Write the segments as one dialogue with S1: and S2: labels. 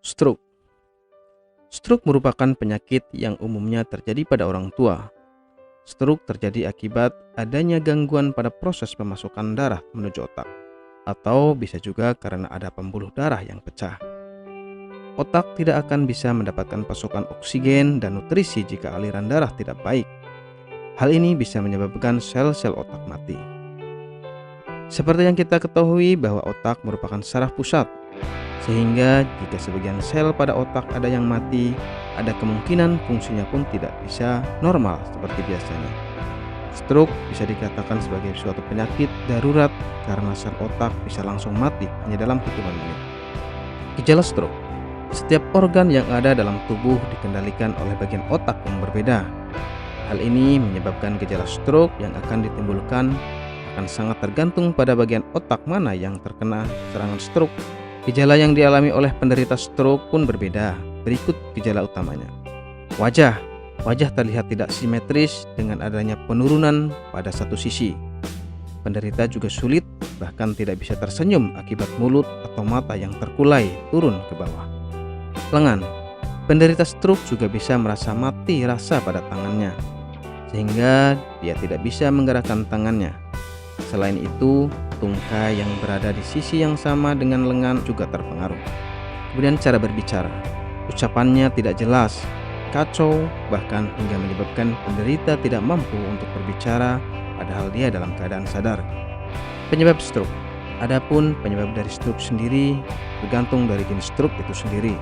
S1: Stroke. Stroke merupakan penyakit yang umumnya terjadi pada orang tua. Stroke terjadi akibat adanya gangguan pada proses pemasukan darah menuju otak, atau bisa juga karena ada pembuluh darah yang pecah. Otak tidak akan bisa mendapatkan pasokan oksigen dan nutrisi jika aliran darah tidak baik. Hal ini bisa menyebabkan sel-sel otak mati. Seperti yang kita ketahui bahwa otak merupakan saraf pusat, sehingga jika sebagian sel pada otak ada yang mati, ada kemungkinan fungsinya pun tidak bisa normal seperti biasanya. Stroke bisa dikatakan sebagai suatu penyakit darurat karena sel otak bisa langsung mati hanya dalam hitungan menit. Gejala stroke. Setiap organ yang ada dalam tubuh dikendalikan oleh bagian otak yang berbeda. Hal ini menyebabkan gejala stroke yang akan ditimbulkan akan sangat tergantung pada bagian otak mana yang terkena serangan stroke. Gejala yang dialami oleh penderita stroke pun berbeda. Berikut gejala utamanya. Wajah terlihat tidak simetris dengan adanya penurunan pada satu sisi. Penderita juga sulit bahkan tidak bisa tersenyum akibat mulut atau mata yang terkulai turun ke bawah. Lengan. Penderita stroke juga bisa merasa mati rasa pada tangannya, sehingga dia tidak bisa menggerakkan tangannya. Selain itu, tungkai yang berada di sisi yang sama dengan lengan juga terpengaruh. Kemudian cara berbicara. Ucapannya tidak jelas, kacau, bahkan hingga menyebabkan penderita tidak mampu untuk berbicara padahal dia dalam keadaan sadar. Penyebab stroke. Adapun penyebab dari stroke sendiri bergantung dari jenis stroke itu sendiri.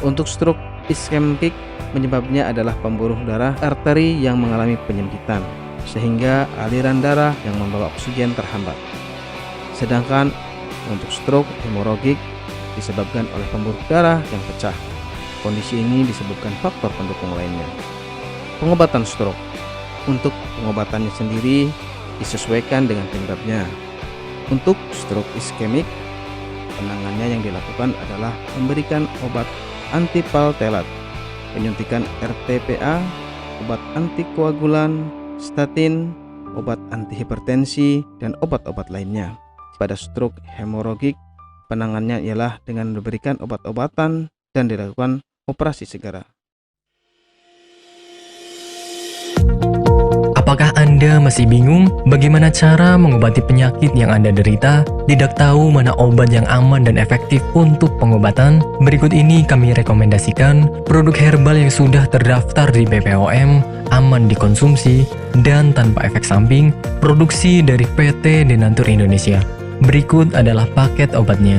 S1: Untuk stroke iskemik, penyebabnya adalah pembuluh darah arteri yang mengalami penyempitan, sehingga aliran darah yang membawa oksigen terhambat. Sedangkan untuk stroke hemoragik disebabkan oleh pembuluh darah yang pecah. Kondisi ini disebabkan faktor pendukung lainnya. Pengobatan stroke. Untuk pengobatannya sendiri disesuaikan dengan penyebabnya. Untuk stroke iskemik, penanganannya yang dilakukan adalah memberikan obat antipaltelat, penyuntikan RTPA, obat antikoagulan, statin, obat antihipertensi, dan obat-obat lainnya. Pada stroke hemoragik, penanganannya ialah dengan memberikan obat-obatan dan dilakukan operasi segera.
S2: Apakah Anda masih bingung bagaimana cara mengobati penyakit yang Anda derita? Tidak tahu mana obat yang aman dan efektif untuk pengobatan? Berikut ini kami rekomendasikan produk herbal yang sudah terdaftar di BPOM, aman dikonsumsi, dan tanpa efek samping, produksi dari PT Denatur Indonesia. Berikut adalah paket obatnya.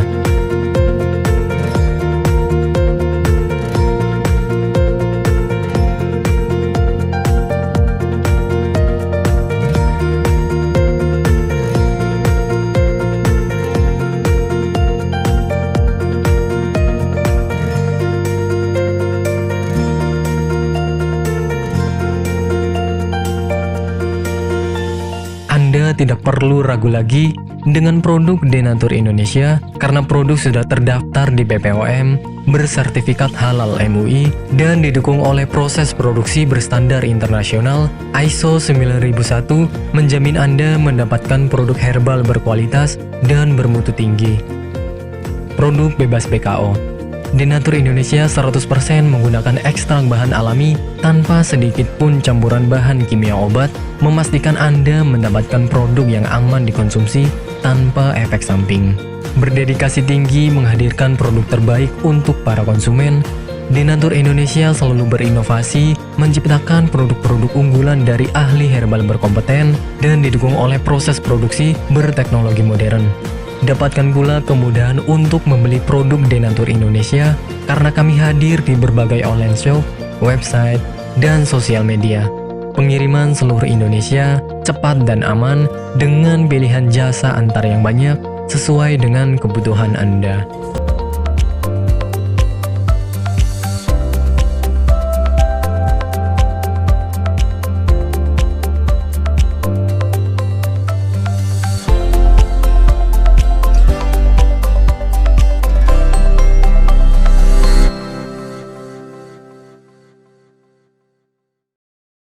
S2: Anda tidak perlu ragu lagi dengan produk Denatur Indonesia karena produk sudah terdaftar di BPOM, bersertifikat halal MUI, dan didukung oleh proses produksi berstandar internasional ISO 9001, menjamin Anda mendapatkan produk herbal berkualitas dan bermutu tinggi. Produk bebas BKO. Denatur Indonesia 100% menggunakan ekstrak bahan alami tanpa sedikit pun campuran bahan kimia obat, memastikan Anda mendapatkan produk yang aman dikonsumsi tanpa efek samping. Berdedikasi tinggi menghadirkan produk terbaik untuk para konsumen, Denatur Indonesia selalu berinovasi, menciptakan produk-produk unggulan dari ahli herbal berkompeten dan didukung oleh proses produksi berteknologi modern. Dapatkan pula kemudahan untuk membeli produk Denatur Indonesia karena kami hadir di berbagai online shop, website, dan sosial media. Pengiriman seluruh Indonesia cepat dan aman dengan pilihan jasa antar yang banyak sesuai dengan kebutuhan Anda.